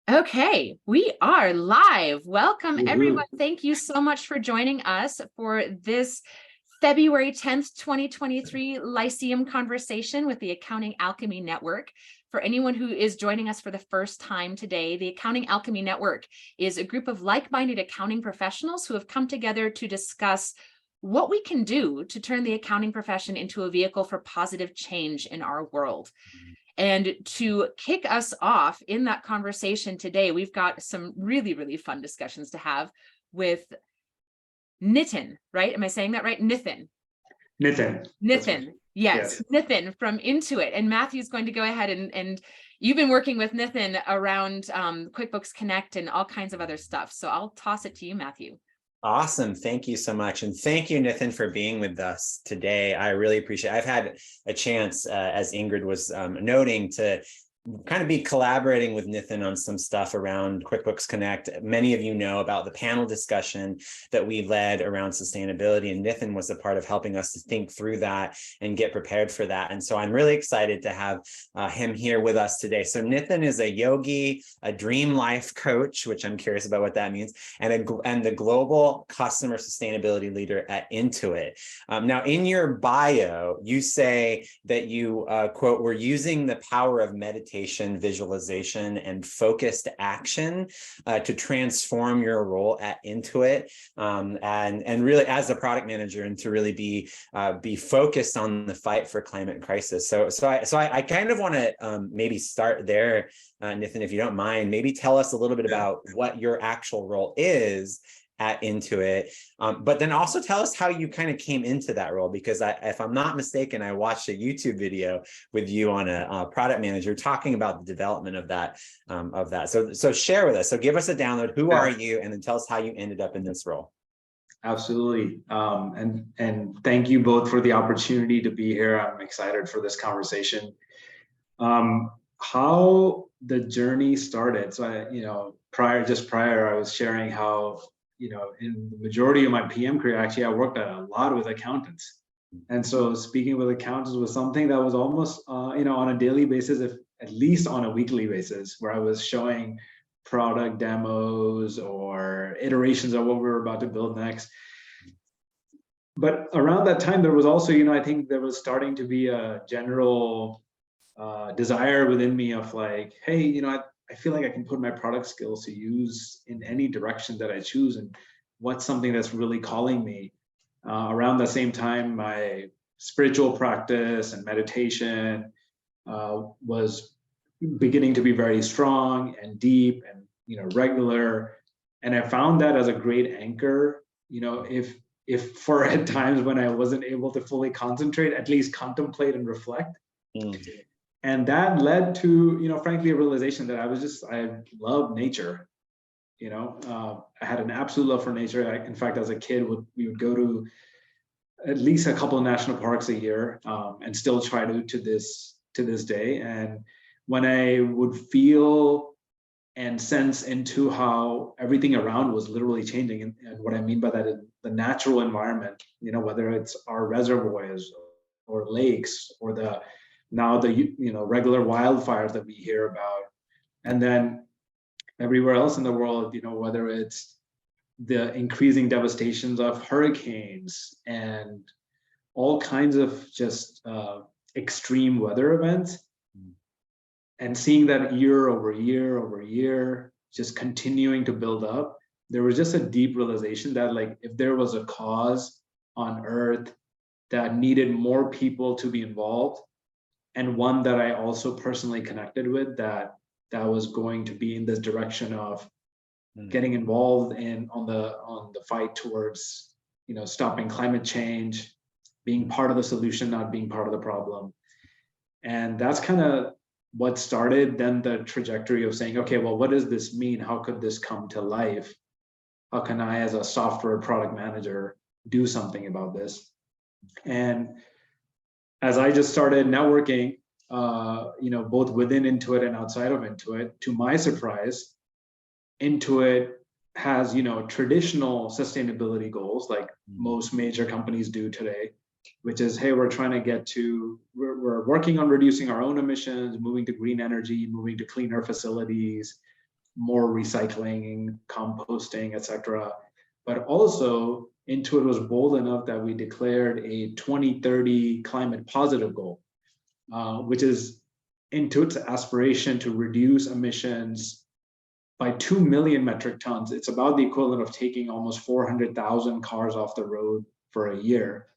Okay, we are live. Welcome, everyone. Woohoo. Thank you so much for joining us for this February 10th, 2023 Lyceum conversation with the Accounting Alchemy Network. For anyone who is joining us for the first time today, the Accounting Alchemy Network is a group of like-minded accounting professionals who have come together to discuss what we can do to turn the accounting profession into a vehicle for positive change in our world. And to kick us off in that conversation today, we've got some really, really fun discussions to have with Nitin, right? Am I saying that right? Nitin. Nitin. Nitin. Yes, Nitin from Intuit. And Matthew's going to go ahead and you've been working with Nitin around QuickBooks Connect and all kinds of other stuff. So I'll toss it to you, Matthew. Awesome. Thank you so much. And thank you, Nitin, for being with us today. I really appreciate it. I've had a chance, as Ingrid was noting, to kind of be collaborating with Nitin on some stuff around QuickBooks Connect. Many of you know about the panel discussion that we led around sustainability, and Nitin was a part of helping us to think through that and get prepared for that. And so I'm really excited to have him here with us today. So Nitin is a yogi, a dream life coach, which I'm curious about what that means, and the global customer sustainability leader at Intuit. Now, in your bio, you say that you, quote, "we're using the power of meditation, visualization, and focused action to transform your role at Intuit, and really as a product manager, and to really be focused on the fight for climate crisis." So I kind of want to maybe start there, Nitin, if you don't mind. Maybe tell us a little bit about what your actual role is at Intuit, but then also tell us how you kind of came into that role, because if I'm not mistaken, I watched a YouTube video with you on a product manager talking about the development of that. So share with us. So give us a download. Who are you? And then tell us how you ended up in this role. Absolutely. And thank you both for the opportunity to be here. I'm excited for this conversation. How the journey started. So prior, I was sharing how, in the majority of my PM career, actually, I worked a lot with accountants. And so speaking with accountants was something that was almost, on a daily basis, if at least on a weekly basis, where I was showing product demos or iterations of what we were about to build next. But around that time, there was also, I think there was starting to be a general desire within me of like, hey, I feel like I can put my product skills to use in any direction that I choose, and what's something that's really calling me. Around the same time, my spiritual practice and meditation was beginning to be very strong and deep and regular, and I found that as a great anchor. If for at times when I wasn't able to fully concentrate, at least contemplate and reflect. And that led to, frankly, a realization that I love nature. I had an absolute love for nature. In fact, as a kid, we would go to at least a couple of national parks a year, and still try to this day. And when I would feel and sense into how everything around was literally changing, and what I mean by that is the natural environment, whether it's our reservoirs or lakes or the regular wildfires that we hear about, and then everywhere else in the world, whether it's the increasing devastations of hurricanes and all kinds of just extreme weather events, and seeing that year over year over year just continuing to build up, there was just a deep realization that, like, if there was a cause on earth that needed more people to be involved, and one that I also personally connected with, that was going to be in this direction of getting involved on the fight towards stopping climate change, being part of the solution, not being part of the problem. And that's kind of what started then the trajectory of saying, okay, well, what does this mean? How could this come to life? How can I, as a software product manager, do something about this? And as I just started networking, both within Intuit and outside of Intuit, to my surprise, Intuit has, traditional sustainability goals like most major companies do today, which is, hey, we're working on reducing our own emissions, moving to green energy, moving to cleaner facilities, more recycling, composting, etc. But also, Intuit was bold enough that we declared a 2030 climate positive goal, which is Intuit's aspiration to reduce emissions by 2 million metric tons. It's about the equivalent of taking almost 400,000 cars off the road for a year,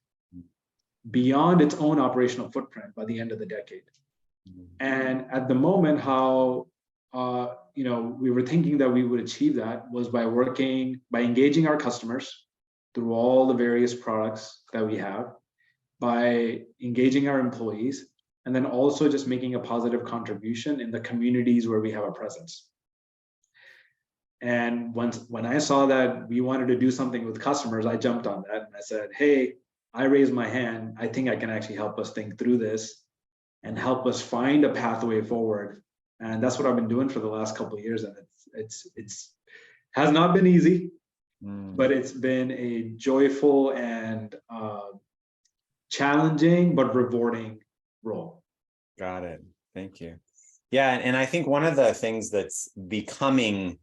beyond its own operational footprint by the end of the decade. And at the moment, how we were thinking that we would achieve that was by engaging our customers through all the various products that we have, by engaging our employees, and then also just making a positive contribution in the communities where we have a presence. And when I saw that we wanted to do something with customers, I jumped on that and I said, hey, I raised my hand. I think I can actually help us think through this and help us find a pathway forward. And that's what I've been doing for the last couple of years. And it's has not been easy, but it's been a joyful and challenging but rewarding role. Got it. Thank you. Yeah, and I think one of the things that's becoming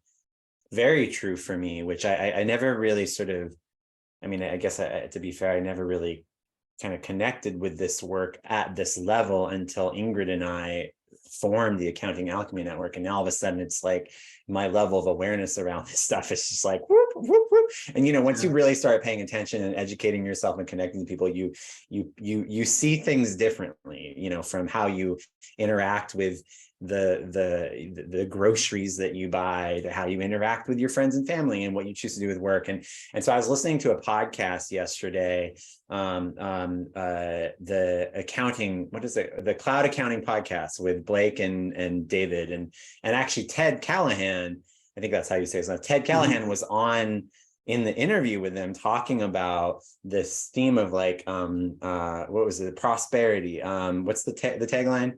very true for me, which I never really sort of, I mean, I guess to be fair, I never really kind of connected with this work at this level until Ingrid and I formed the Accounting Alchemy Network. And now all of a sudden it's like my level of awareness around this stuff is just like whoop, whoop, whoop. And once you really start paying attention and educating yourself and connecting to people, you see things differently, from how you interact with the groceries that you buy, to how you interact with your friends and family, and what you choose to do with work. And so I was listening to a podcast yesterday, the accounting, the cloud accounting podcast with Blake and David, and actually Ted Callahan, I think that's how you say his name. Ted Callahan was on in the interview with them talking about this theme of like what was it, prosperity, what's the tagline?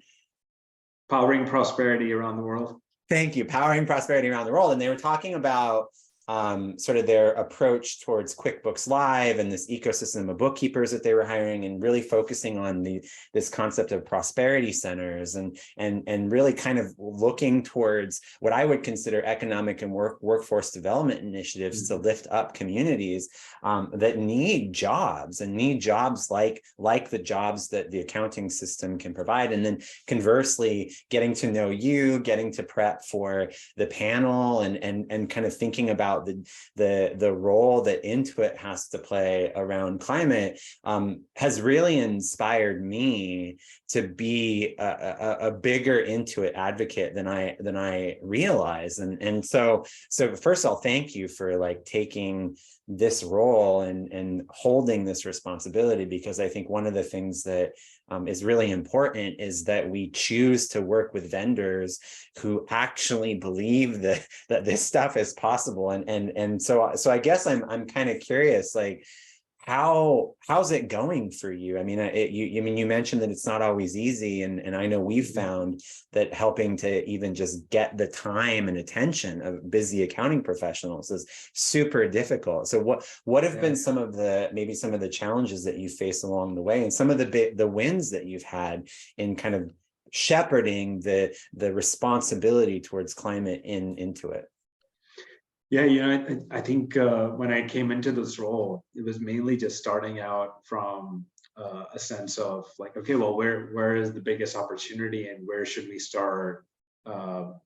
Powering prosperity around the world. Thank you. Powering prosperity around the world. And they were talking about sort of their approach towards QuickBooks Live and this ecosystem of bookkeepers that they were hiring, and really focusing on this concept of prosperity centers, and really kind of looking towards what I would consider economic and workforce development initiatives to lift up communities that need jobs, and need jobs like the jobs that the accounting system can provide. And then conversely, getting to know you, getting to prep for the panel, and kind of thinking about the role that Intuit has to play around climate has really inspired me to be a bigger Intuit advocate than I realize. And so first of all, thank you for like taking this role and holding this responsibility, because I think one of the things that is really important is that we choose to work with vendors who actually believe that this stuff is possible. And so I guess I'm kind of curious, like, how's it going for you? I mean, you mentioned that it's not always easy, and I know we've found that helping to even just get the time and attention of busy accounting professionals is super difficult. So what have been some of the challenges that you face along the way, and some of the wins that you've had in kind of shepherding the responsibility towards climate into it? Yeah, I think when I came into this role, it was mainly just starting out from a sense of like, okay, well, where is the biggest opportunity, and where should we start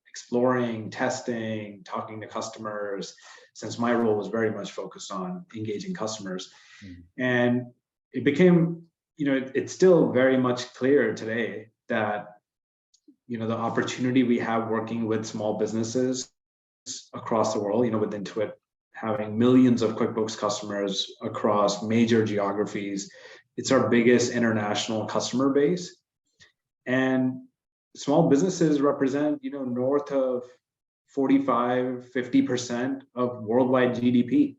exploring, testing, talking to customers, since my role was very much focused on engaging customers. And it became, it's still very much clear today that, the opportunity we have working with small businesses across the world, with Intuit having millions of QuickBooks customers across major geographies. It's our biggest international customer base. And small businesses represent, north of 45-50% of worldwide GDP.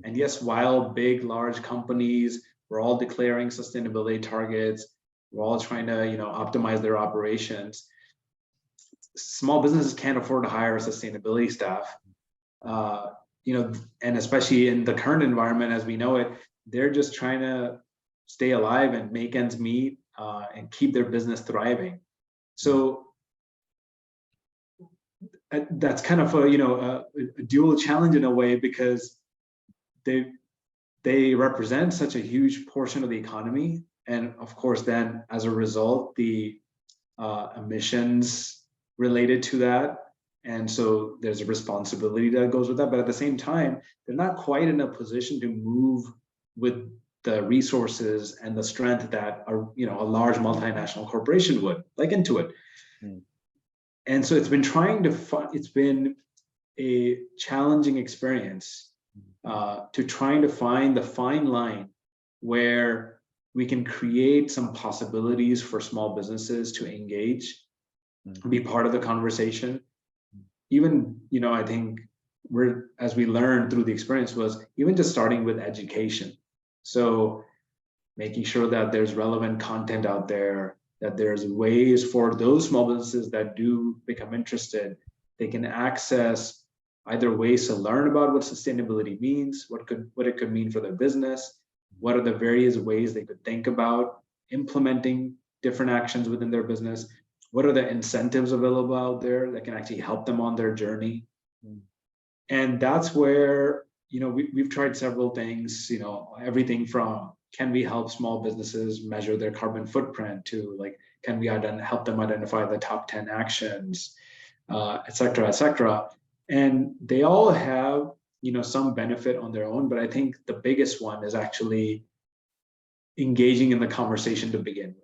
And yes, while big, large companies, we're all declaring sustainability targets, we're all trying to, optimize their operations, small businesses can't afford to hire a sustainability staff, and especially in the current environment as we know it, they're just trying to stay alive and make ends meet and keep their business thriving. So that's kind of a dual challenge in a way, because they represent such a huge portion of the economy, and of course then as a result the emissions related to that, and so there's a responsibility that goes with that, but at the same time they're not quite in a position to move with the resources and the strength that a large multinational corporation would, like Intuit. And so it's been a challenging experience to trying to find the fine line where we can create some possibilities for small businesses to engage, be part of the conversation. Even, I think as we learned through the experience, was even just starting with education. So making sure that there's relevant content out there, that there's ways for those small businesses that do become interested, they can access either ways to learn about what sustainability means, what it could mean for their business, what are the various ways they could think about implementing different actions within their business, what are the incentives available out there that can actually help them on their journey. And that's where, we've tried several things, everything from can we help small businesses measure their carbon footprint to like, can we help them identify the top 10 actions, et cetera, et cetera. And they all have, some benefit on their own, but I think the biggest one is actually engaging in the conversation to begin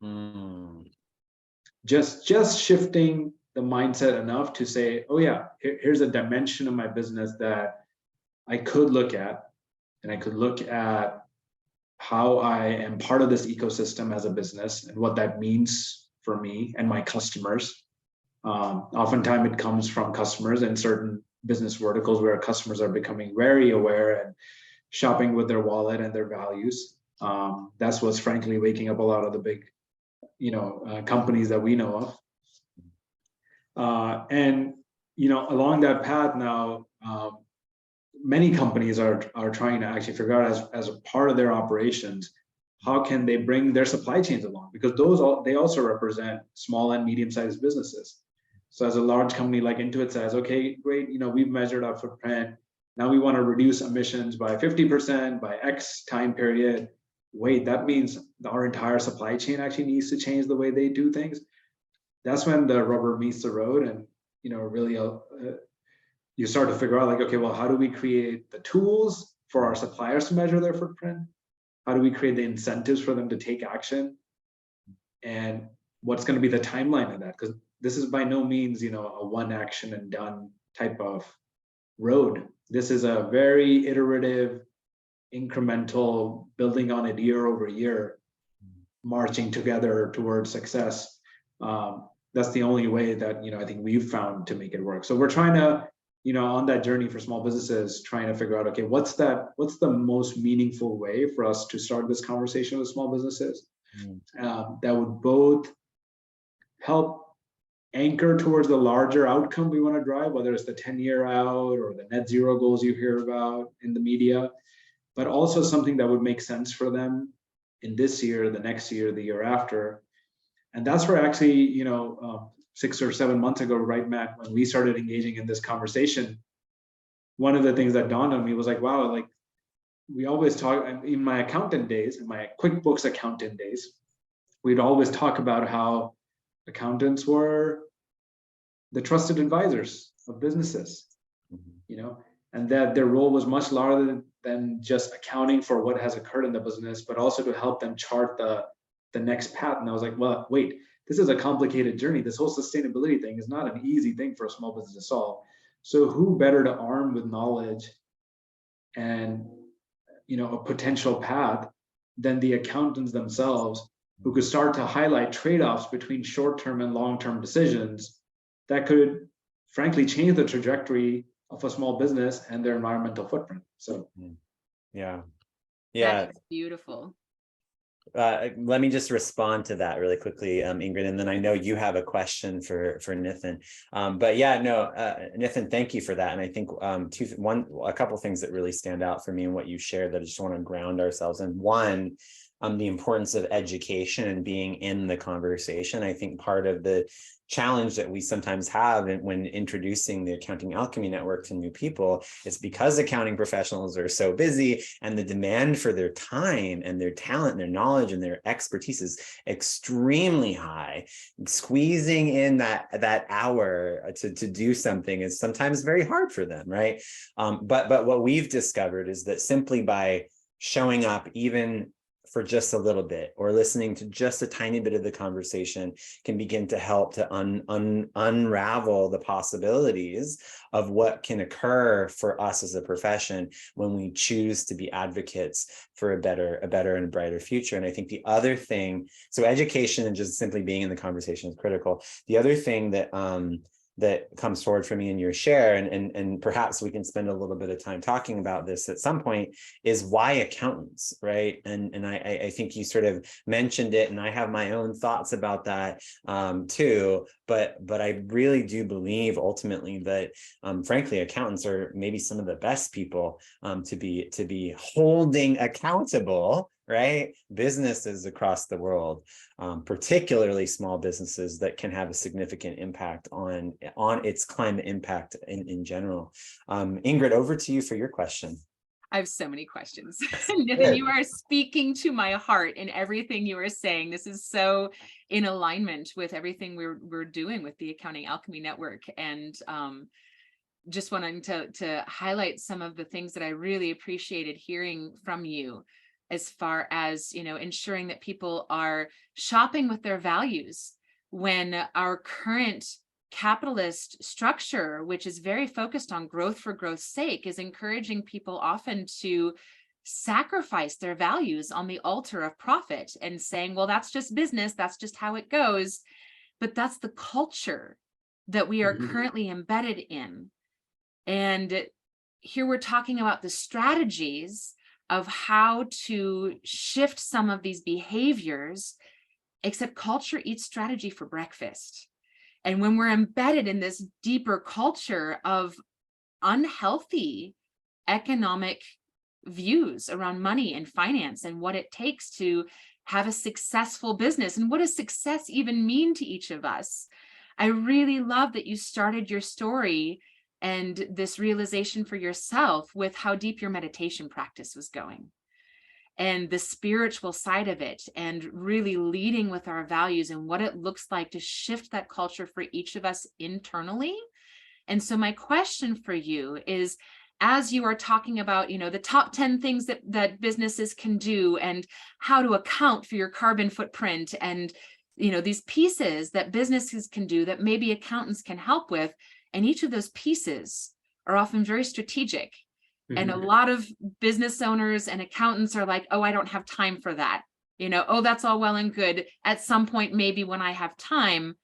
with. Just shifting the mindset enough to say, oh yeah, here's a dimension of my business that I could look at, and I could look at how I am part of this ecosystem as a business and what that means for me and my customers. Oftentimes it comes from customers in certain business verticals where customers are becoming very aware and shopping with their wallet and their values. That's what's frankly waking up a lot of the big, companies that we know of. And along that path now, many companies are trying to actually figure out as a part of their operations, how can they bring their supply chains along? Because they also represent small and medium-sized businesses. So as a large company like Intuit says, okay, great, we've measured our footprint. Now we want to reduce emissions by 50% by X time period. Wait, that means our entire supply chain actually needs to change the way they do things. That's when the rubber meets the road, and really you start to figure out like, okay, well, how do we create the tools for our suppliers to measure their footprint? How do we create the incentives for them to take action? And what's going to be the timeline of that? Because this is by no means, a one action and done type of road. This is a very iterative, incremental, building on it year over year, marching together towards success. That's the only way that, I think we've found to make it work. So we're trying to, on that journey for small businesses, trying to figure out, okay, what's the most meaningful way for us to start this conversation with small businesses that would both help anchor towards the larger outcome we want to drive, whether it's the 10-year out or the net zero goals you hear about in the media, but also something that would make sense for them in this year, the next year, the year after. And that's where actually, 6 or 7 months ago, right, Matt, when we started engaging in this conversation, one of the things that dawned on me was like, wow, like we always talk in my accountant days, in my QuickBooks accountant days, we'd always talk about how accountants were the trusted advisors of businesses, and that their role was much larger than just accounting for what has occurred in the business, but also to help them chart the next path. And I was like, well, wait, this is a complicated journey. This whole sustainability thing is not an easy thing for a small business to solve. So who better to arm with knowledge and a potential path than the accountants themselves, who could start to highlight trade-offs between short-term and long-term decisions that could frankly change the trajectory of a small business and their environmental footprint. So yeah. That's beautiful. Let me just respond to that really quickly, Ingrid, and then I know you have a question for Nitin. But yeah, no, Nitin, thank you for that. And I think a couple of things that really stand out for me in what you shared that I just want to ground ourselves in. One, the importance of education and being in the conversation. I think part of the challenge that we sometimes have when introducing the Accounting Alchemy Network to new people is because accounting professionals are so busy and the demand for their time and their talent and their knowledge and their expertise is extremely high. Squeezing in that hour to do something is sometimes very hard for them, right? But what we've discovered is that simply by showing up even for just a little bit or listening to just a tiny bit of the conversation can begin to help to unravel the possibilities of what can occur for us as a profession when we choose to be advocates for a better and brighter future. And I think the other thing, so education and just simply being in the conversation is critical. The other thing that that comes forward for me in your share, and perhaps we can spend a little bit of time talking about this at some point, is why accountants, right? And I think you sort of mentioned it, and I have my own thoughts about that too. But I really do believe ultimately that, frankly, accountants are maybe some of the best people to be holding accountable, right? Businesses across the world, particularly small businesses that can have a significant impact on its climate impact in general. Ingrid, over to you for your question. I have so many questions. Nitin, you are speaking to my heart in everything you are saying. This is so in alignment with everything we're doing with the Accounting Alchemy Network. And just wanting to highlight some of the things that I really appreciated hearing from you, as far as, ensuring that people are shopping with their values when our current capitalist structure, which is very focused on growth for growth's sake, is encouraging people often to sacrifice their values on the altar of profit and saying, well, that's just business, that's just how it goes. But that's the culture that we are currently embedded in. And here we're talking about the strategies of how to shift some of these behaviors, except culture eats strategy for breakfast. And when we're embedded in this deeper culture of unhealthy economic views around money and finance and what it takes to have a successful business, and what does success even mean to each of us? I really love that you started your story and this realization for yourself with how deep your meditation practice was going and the spiritual side of it, and really leading with our values and what it looks like to shift that culture for each of us internally. And so my question for you is, as you are talking about, the top 10 things that businesses can do and how to account for your carbon footprint and, these pieces that businesses can do that maybe accountants can help with. And each of those pieces are often very strategic. And a lot of business owners and accountants are like, oh, I don't have time for that. Oh, that's all well and good. At some point, maybe when I have time.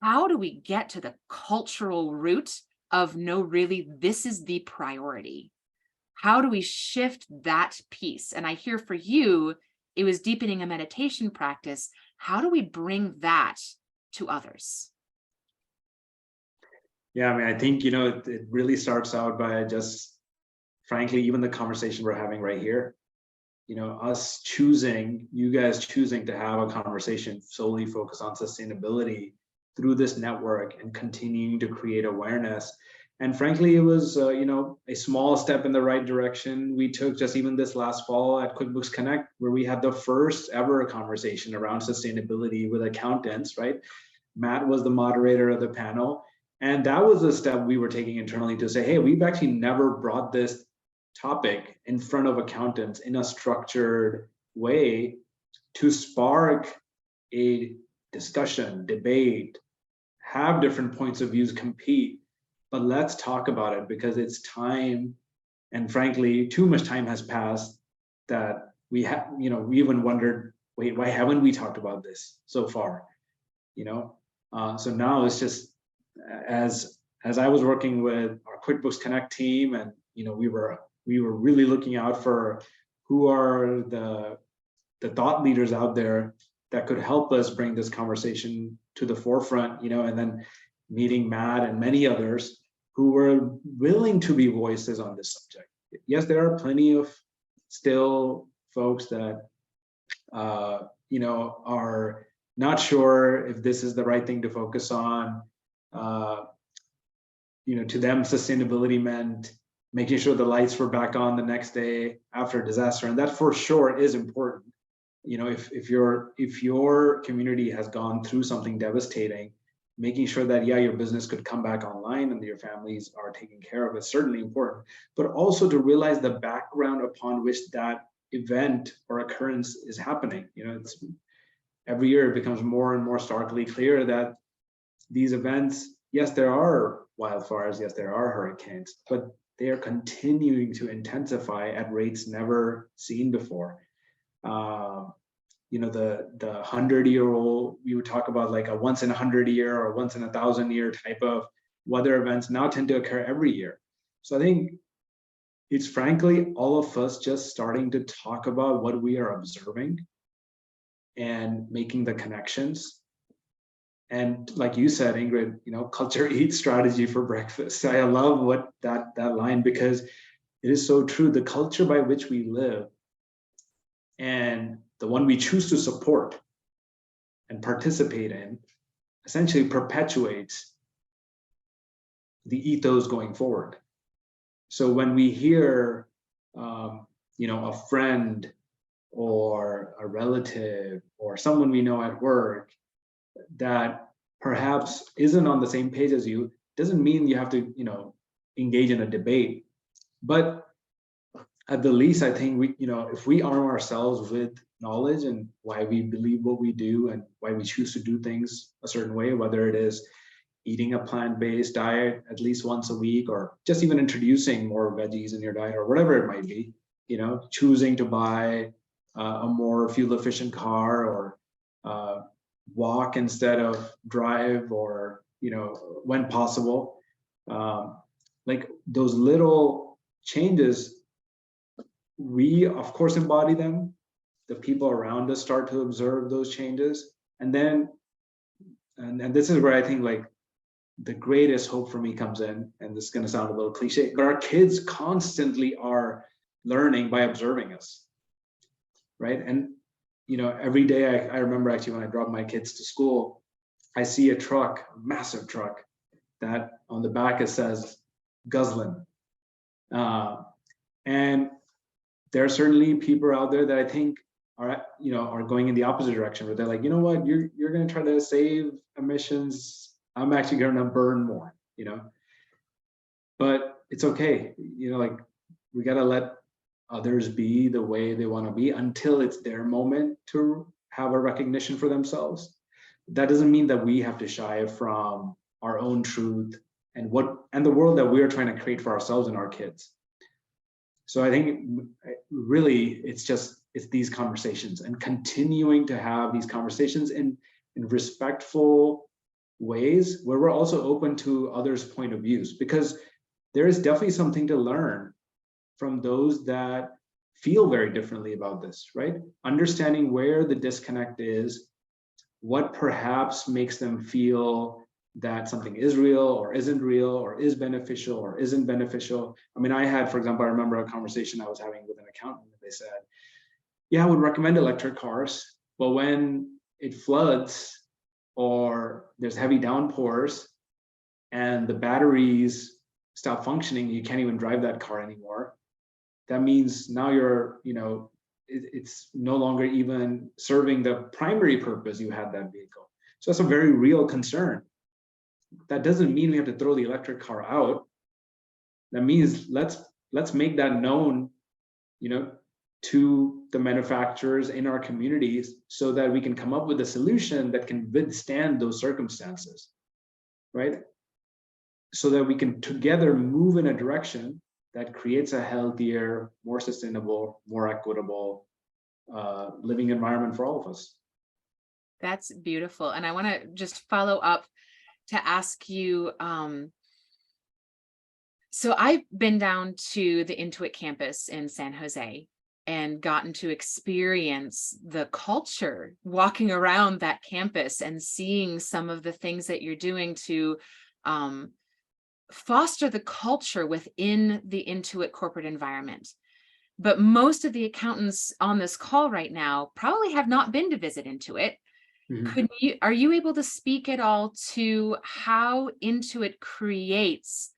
How do we get to the cultural root of, no, really, this is the priority? How do we shift that piece? And I hear for you, it was deepening a meditation practice. How do we bring that to others? Yeah, I mean, I think, it really starts out by just, frankly, even the conversation we're having right here, us choosing, you guys choosing to have a conversation solely focused on sustainability through this network and continuing to create awareness. And frankly, it was, a small step in the right direction we took just even this last fall at QuickBooks Connect, where we had the first ever conversation around sustainability with accountants, right? Matt was the moderator of the panel. And that was a step we were taking internally to say, hey, we've actually never brought this topic in front of accountants in a structured way to spark a discussion, debate, have different points of views compete. But let's talk about it, because it's time, and frankly, too much time has passed that we have, we even wondered, wait, why haven't we talked about this so far? So now it's just, as I was working with our QuickBooks Connect team, and we were really looking out for who are the thought leaders out there that could help us bring this conversation to the forefront, and then meeting Matt and many others who were willing to be voices on this subject. Yes, there are plenty of still folks that are not sure if this is the right thing to focus on. To them, sustainability meant making sure the lights were back on the next day after a disaster, and that for sure is important. If your community has gone through something devastating, making sure that your business could come back online and your families are taken care of is certainly important. But also to realize the background upon which that event or occurrence is happening. It's every year it becomes more and more starkly clear that these events, yes, there are wildfires, yes, there are hurricanes, but they are continuing to intensify at rates never seen before. The 100-year-old, we would talk about like a once in 100-year or once in 1,000-year type of weather events now tend to occur every year. So I think it's frankly all of us just starting to talk about what we are observing and making the connections. And like you said, Ingrid, culture eats strategy for breakfast. I love what that line, because it is so true. The culture by which we live and the one we choose to support and participate in essentially perpetuates the ethos going forward. So when we hear, a friend or a relative or someone we know at work that perhaps isn't on the same page as you, doesn't mean you have to, engage in a debate. But at the least, I think we, if we arm ourselves with knowledge and why we believe what we do and why we choose to do things a certain way, whether it is eating a plant-based diet at least once a week, or just even introducing more veggies in your diet, or whatever it might be, choosing to buy a more fuel-efficient car, or walk instead of drive, or when possible, like those little changes, we of course embody them. The people around us start to observe those changes, and then and this is where I think like the greatest hope for me comes in, and this is going to sound a little cliche, but our kids constantly are learning by observing us, right? And every day I remember actually when I drop my kids to school, I see a truck, a massive truck, that on the back it says Guzzlin. And there are certainly people out there that I think are going in the opposite direction, where they're like, what, you're going to try to save emissions, I'm actually going to burn more, but it's okay. Like we got to let others be the way they want to be until it's their moment to have a recognition for themselves. That doesn't mean that we have to shy from our own truth and the world that we're trying to create for ourselves and our kids. So I think really it's these conversations, and continuing to have these conversations in respectful ways where we're also open to others' point of views, because there is definitely something to learn from those that feel very differently about this, right? Understanding where the disconnect is, what perhaps makes them feel that something is real or isn't real, or is beneficial or isn't beneficial. I mean, I had, for example, I remember a conversation I was having with an accountant. They said, yeah, I would recommend electric cars, but when it floods or there's heavy downpours and the batteries stop functioning, you can't even drive that car anymore. That means now you're, it's no longer even serving the primary purpose you had that vehicle. So that's a very real concern. That doesn't mean we have to throw the electric car out. That means let's make that known, to the manufacturers in our communities, so that we can come up with a solution that can withstand those circumstances, right? So that we can together move in a direction that creates a healthier, more sustainable, more equitable living environment for all of us. That's beautiful. And I want to just follow up to ask you, so I've been down to the Intuit campus in San Jose and gotten to experience the culture walking around that campus and seeing some of the things that you're doing to foster the culture within the Intuit corporate environment. but most of the accountants on this call right now probably have not been to visit Intuit. Are you able to speak at all to how Intuit creates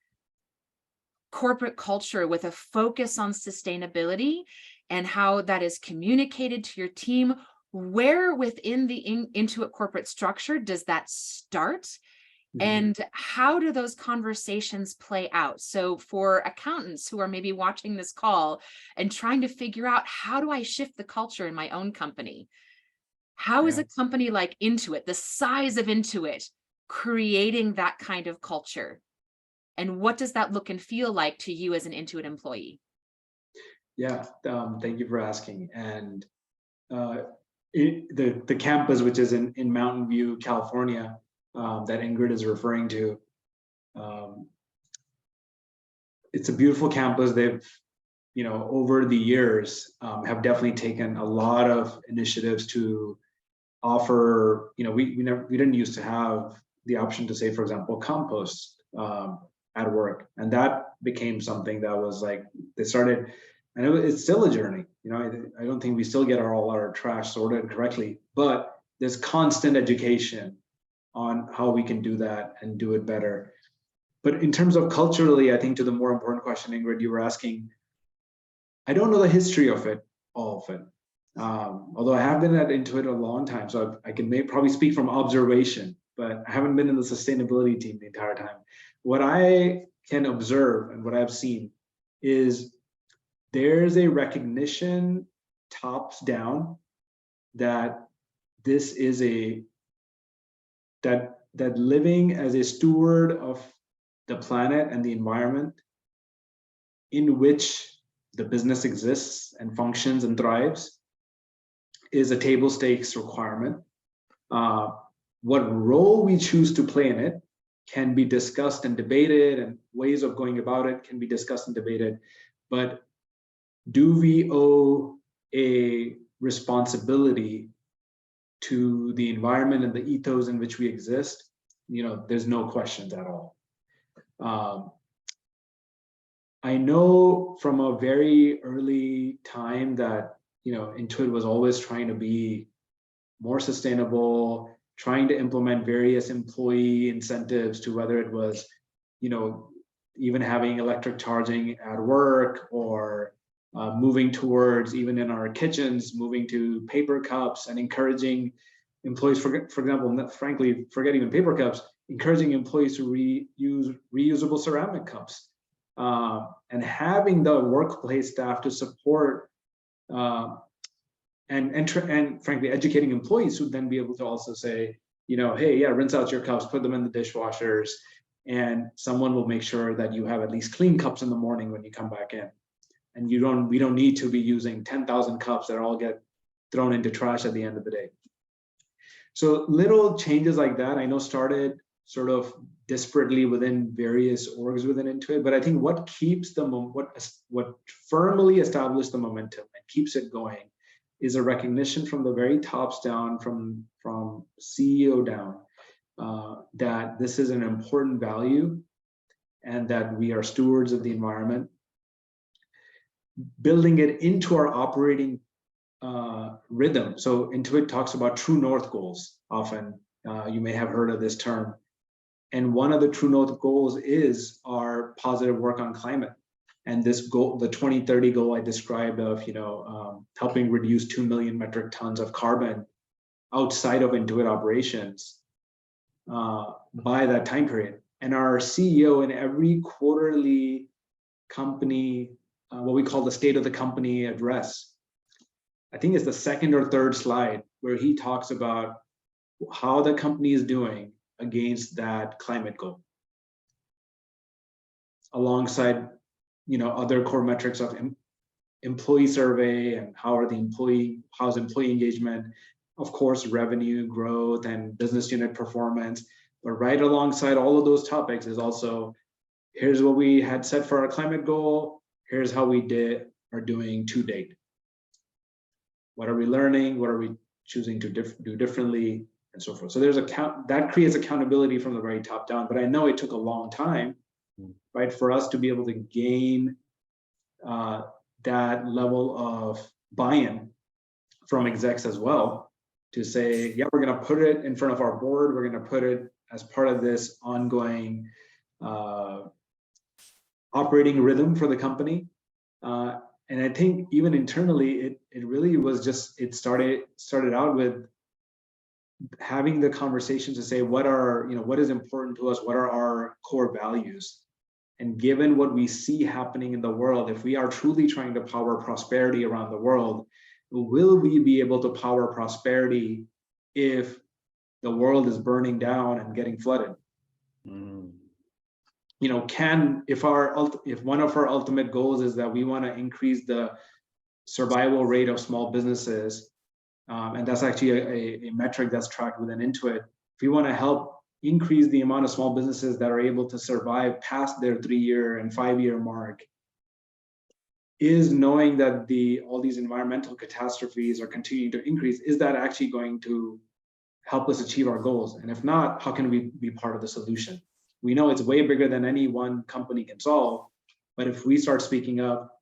corporate culture with a focus on sustainability and how that is communicated to your team? Where within the Intuit corporate structure does that start? And how do those conversations play out? So for accountants who are maybe watching this call and trying to figure out, how do I shift the culture in my own company? How is a company like Intuit, the size of Intuit, creating that kind of culture? And what does that look and feel like to you as an Intuit employee? Yeah, thank you for asking. And the campus, which is in Mountain View, California, that Ingrid is referring to, it's a beautiful campus. They've, over the years, have definitely taken a lot of initiatives to offer. We didn't used to have the option to say, for example, compost at work, and that became something that was like they started, and it's still a journey. I don't think we still get all our trash sorted correctly, but there's constant education on how we can do that and do it better. But in terms of culturally, I think to the more important question, Ingrid, you were asking, I don't know the history of it, all of it. Although I have been at Intuit a long time, so I can probably speak from observation, but I haven't been in the sustainability team the entire time. What I can observe and what I've seen is there's a recognition tops down that this is that living as a steward of the planet and the environment in which the business exists and functions and thrives is a table stakes requirement. What role we choose to play in it can be discussed and debated, and ways of going about it can be discussed and debated. But do we owe a responsibility to the environment and the ethos in which we exist? There's no questions at all. I know from a very early time that Intuit was always trying to be more sustainable, trying to implement various employee incentives to whether it was, even having electric charging at work, or moving towards, even in our kitchens, moving to paper cups and encouraging employees, for example, frankly, forget even paper cups, encouraging employees to reuse reusable ceramic cups, and having the workplace staff to support and frankly, educating employees who then be able to also say, hey, yeah, rinse out your cups, put them in the dishwashers, and someone will make sure that you have at least clean cups in the morning when you come back in. And we don't need to be using 10,000 cups that all get thrown into trash at the end of the day. So little changes like that, I know, started sort of disparately within various orgs within Intuit, but I think what keeps them, what firmly established the momentum and keeps it going is a recognition from the very tops down, from CEO down, that this is an important value and that we are stewards of the environment. Building it into our operating rhythm. So Intuit talks about true north goals often. You may have heard of this term. And one of the true north goals is our positive work on climate. And this goal, the 2030 goal I described of, helping reduce 2 million metric tons of carbon outside of Intuit operations by that time period. And our CEO in every quarterly company, what we call the state of the company address, I think it's the second or third slide where he talks about how the company is doing against that climate goal, alongside other core metrics of employee survey and how's employee engagement, of course, revenue growth and business unit performance. But right alongside all of those topics is also, here's what we had set for our climate goal, here's how we are doing to date. What are we learning? What are we choosing to do differently, and so forth. So there's that creates accountability from the very top down. But I know it took a long time, right, for us to be able to gain that level of buy-in from execs as well to say, yeah, we're going to put it in front of our board. We're going to put it as part of this ongoing operating rhythm for the company. And I think even internally, it really was just, it started out with having the conversation to say, what is important to us? What are our core values? And given what we see happening in the world, if we are truly trying to power prosperity around the world, will we be able to power prosperity if the world is burning down and getting flooded? You know, if one of our ultimate goals is that we want to increase the survival rate of small businesses, and that's actually a metric that's tracked within Intuit. If we want to help increase the amount of small businesses that are able to survive past their 3-year and 5-year mark, is knowing that all these environmental catastrophes are continuing to increase, is that actually going to help us achieve our goals? And if not, how can we be part of the solution? We know it's way bigger than any one company can solve, but if we start speaking up,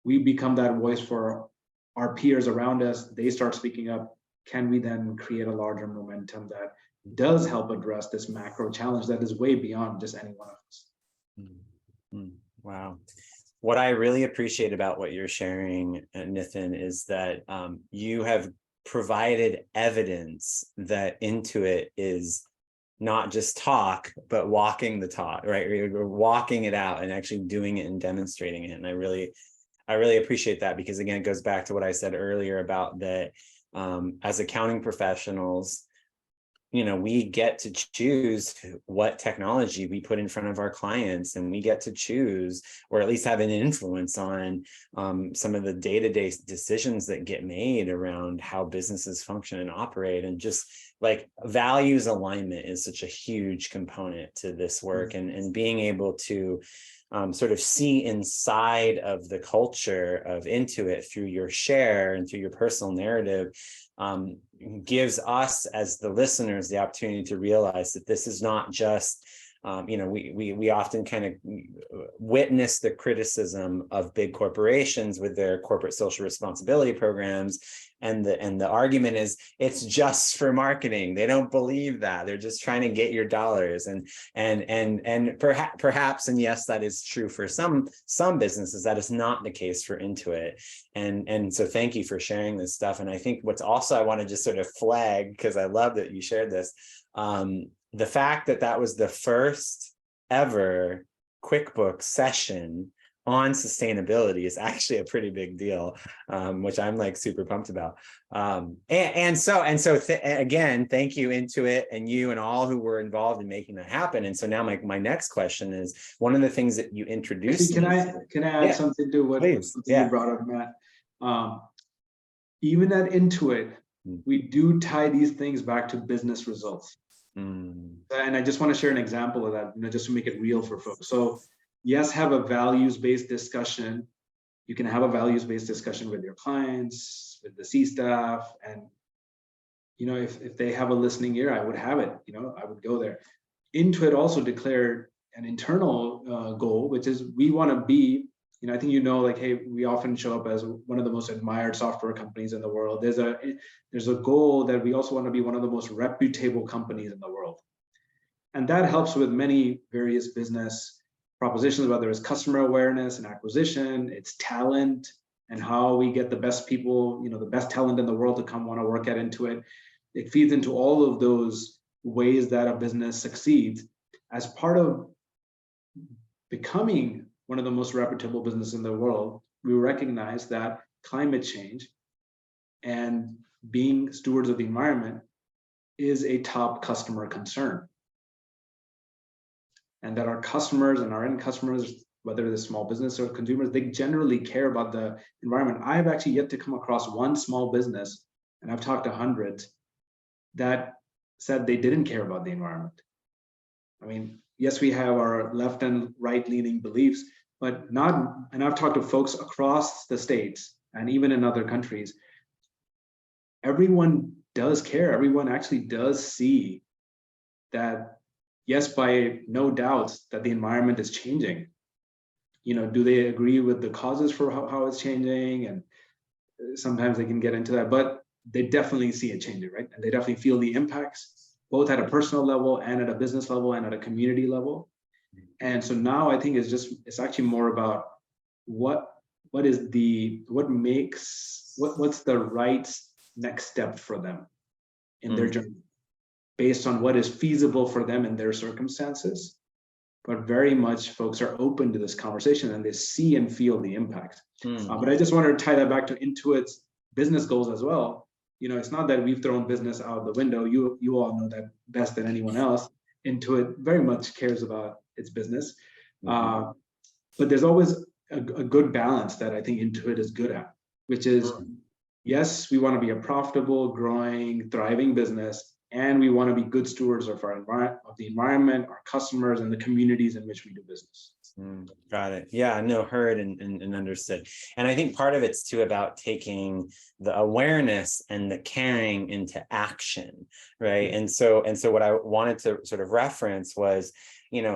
we become that voice for our peers around us, they start speaking up, can we then create a larger momentum that does help address this macro challenge that is way beyond just any one of us? Wow. What I really appreciate about what you're sharing, Nitin, is that you have provided evidence that Intuit is not just talk, but walking the talk, right? You're walking it out and actually doing it and demonstrating it. And I really appreciate that, because again, it goes back to what I said earlier about that as accounting professionals, we get to choose what technology we put in front of our clients, and we get to choose, or at least have an influence on some of the day-to-day decisions that get made around how businesses function and operate. And just like values alignment is such a huge component to this work, and being able to sort of see inside of the culture of Intuit through your share and through your personal narrative gives us as the listeners the opportunity to realize that this is not just, we often kind of witness the criticism of big corporations with their corporate social responsibility programs. And the argument is it's just for marketing. They don't believe that. They're just trying to get your dollars. And perhaps, and yes, that is true for some businesses. That is not the case for Intuit. And so thank you for sharing this stuff. And I think what's also, I want to just sort of flag, because I love that you shared this, the fact that was the first ever QuickBooks session on sustainability is actually a pretty big deal, which I'm like super pumped about. Again, thank you Intuit and you and all who were involved in making that happen. And so now my next question is, one of the things that you introduced. Can I add something to what you brought up, Matt? Even at Intuit, we do tie these things back to business results. And I just want to share an example of that, just to make it real for folks. So yes, have a values-based discussion. You can have a values-based discussion with your clients, with the C staff, and if they have a listening ear, I would have it. I would go there. Intuit also declared an internal goal, which is we want to be. I think hey, we often show up as one of the most admired software companies in the world. There's a goal that we also want to be one of the most reputable companies in the world, and that helps with many various business propositions, whether it's customer awareness and acquisition, it's talent, and how we get the best people, the best talent in the world to come want to work at Intuit. It feeds into all of those ways that a business succeeds. As part of becoming one of the most reputable businesses in the world, we recognize that climate change and being stewards of the environment is a top customer concern. And that our customers and our end customers, whether they're small business or consumers, they generally care about the environment. I've actually yet to come across one small business, and I've talked to hundreds, that said they didn't care about the environment. I mean, yes, we have our left and right leaning beliefs, but not, and I've talked to folks across the states and even in other countries, everyone does care. Everyone actually does see that, yes, by no doubt that the environment is changing. do they agree with the causes for how it's changing? And sometimes they can get into that, but they definitely see it changing, right? And they definitely feel the impacts, both at a personal level and at a business level and at a community level. And so now I think it's actually more about what's the right next step for them in their journey, based on what is feasible for them in their circumstances. But very much folks are open to this conversation and they see and feel the impact. But I just wanted to tie that back to Intuit's business goals as well. It's not that we've thrown business out the window. You all know that best than anyone else. Intuit very much cares about its business. But there's always a good balance that I think Intuit is good at, which is, yes, we want to be a profitable, growing, thriving business, and we want to be good stewards of the environment, our customers, and the communities in which we do business. Got it. Yeah, no, heard and understood. And I think part of it's too about taking the awareness and the caring into action, right? And so what I wanted to sort of reference was,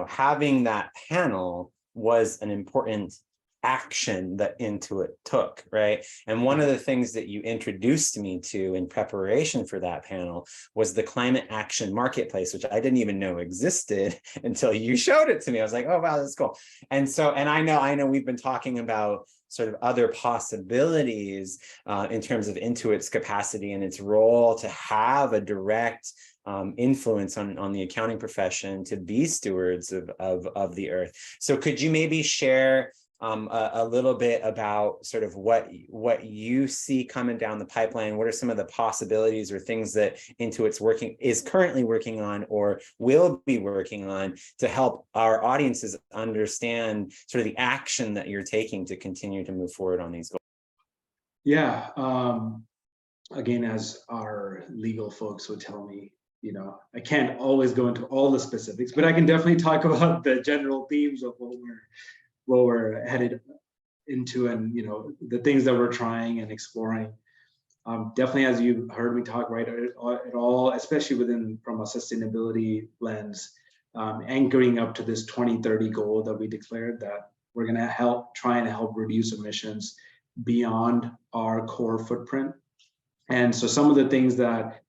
having that panel was an important action that Intuit took, right? And one of the things that you introduced me to in preparation for that panel was the climate action marketplace, which I didn't even know existed until you showed it to me. I was like, oh wow, that's cool. And I know we've been talking about sort of other possibilities in terms of Intuit's capacity and its role to have a direct influence on the accounting profession, to be stewards of the earth. So could you maybe share a little bit about sort of what you see coming down the pipeline? What are some of the possibilities or things that Intuit's is currently working on or will be working on to help our audiences understand sort of the action that you're taking to continue to move forward on these goals? Yeah. Again, as our legal folks would tell me, I can't always go into all the specifics, but I can definitely talk about the general themes of what we're headed into, and the things that we're trying and exploring. Definitely, as you heard me talk, right, it all, especially from a sustainability lens, anchoring up to this 2030 goal that we declared, that we're going to try and help reduce emissions beyond our core footprint. And so some of the things that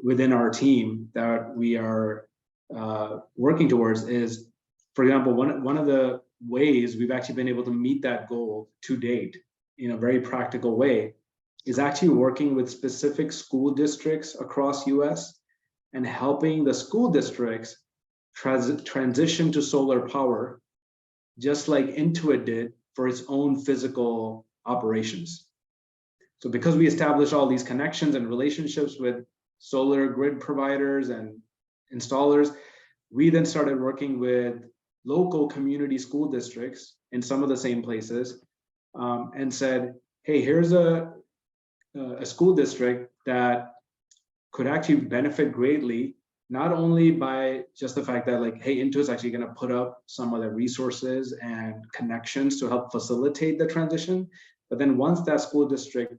within our team that we are working towards is, for example, one of the ways we've actually been able to meet that goal to date in a very practical way is actually working with specific school districts across US and helping the school districts transition to solar power, just like Intuit did for its own physical operations. So because we established all these connections and relationships with solar grid providers and installers, we then started working with local community school districts in some of the same places, and said, hey, here's a school district that could actually benefit greatly, not only by just the fact that, like, hey, Intuit's actually going to put up some of the resources and connections to help facilitate the transition, but then once that school district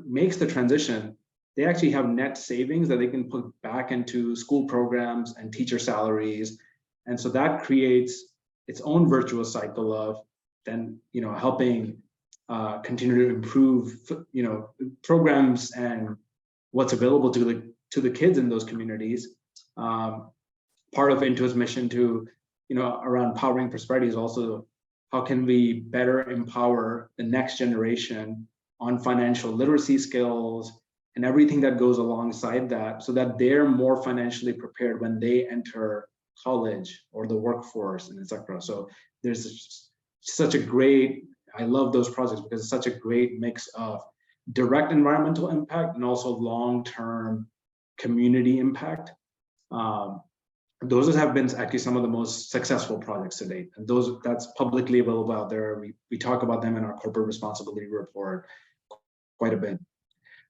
makes the transition, they actually have net savings that they can put back into school programs and teacher salaries. And so that creates its own virtuous cycle of then, helping continue to improve, programs and what's available to the kids in those communities. Part of Intuit's mission to, around powering prosperity is also how can we better empower the next generation on financial literacy skills and everything that goes alongside that, so that they're more financially prepared when they enter college or the workforce, and etc. So there's such a great, I love those projects because it's such a great mix of direct environmental impact and also long-term community impact. Those have been actually some of the most successful projects to date, and that's publicly available out there. We talk about them in our corporate responsibility report quite a bit.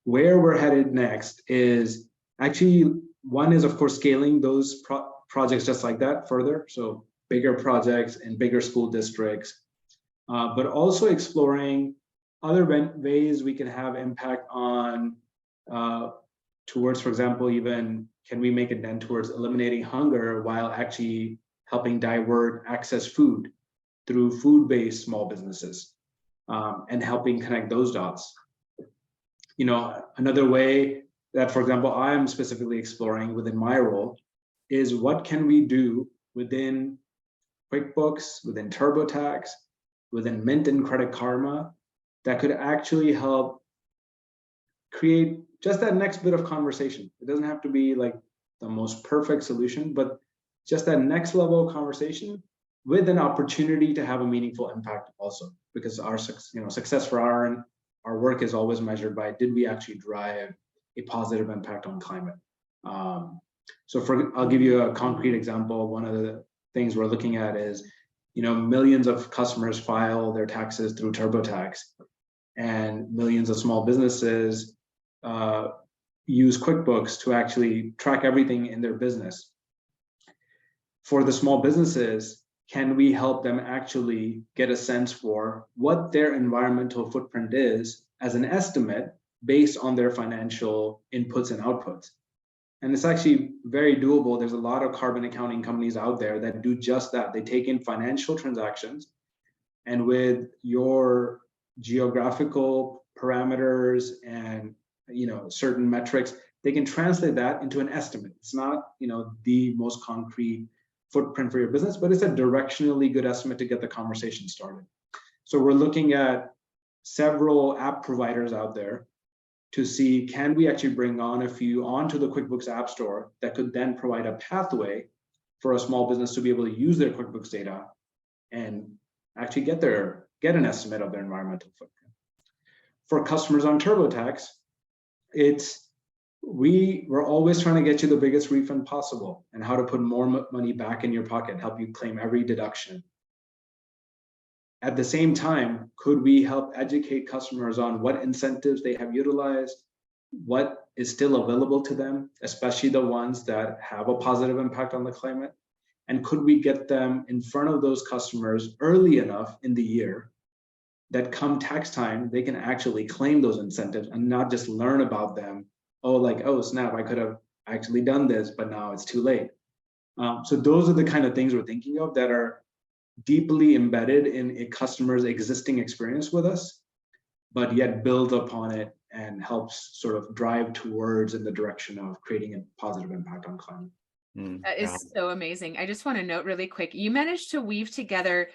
Where we're headed next is actually, one is of course scaling those projects just like that further, so bigger projects in bigger school districts, but also exploring other ways we can have impact on towards, for example, even can we make a dent towards eliminating hunger while actually helping divert excess food through food-based small businesses, and helping connect those dots. You know, another way that, for example, I'm specifically exploring within my role is what can we do within QuickBooks, within TurboTax, within Mint and Credit Karma that could actually help create just that next bit of conversation. It doesn't have to be like the most perfect solution, but just that next level of conversation with an opportunity to have a meaningful impact also, because our success for our work is always measured by, did we actually drive a positive impact on climate? I'll give you a concrete example. One of the things we're looking at is, millions of customers file their taxes through TurboTax, and millions of small businesses use QuickBooks to actually track everything in their business. For the small businesses, can we help them actually get a sense for what their environmental footprint is as an estimate based on their financial inputs and outputs? And it's actually very doable. There's a lot of carbon accounting companies out there that do just that. They take in financial transactions, and with your geographical parameters and certain metrics, they can translate that into an estimate. It's not the most concrete footprint for your business, but it's a directionally good estimate to get the conversation started. So we're looking at several app providers out there to see, can we actually bring on a few onto the QuickBooks App Store that could then provide a pathway for a small business to be able to use their QuickBooks data and actually get an estimate of their environmental footprint. For customers on TurboTax, we're always trying to get you the biggest refund possible and how to put more money back in your pocket, help you claim every deduction. At the same time, could we help educate customers on what incentives they have utilized, what is still available to them, especially the ones that have a positive impact on the climate? And could we get them in front of those customers early enough in the year that come tax time, they can actually claim those incentives and not just learn about them. Oh snap, I could have actually done this, but now it's too late. So those are the kind of things we're thinking of that are deeply embedded in a customer's existing experience with us, but yet build upon it and helps sort of drive towards in the direction of creating a positive impact on climate. That is so amazing. I just want to note really quick, you managed to weave together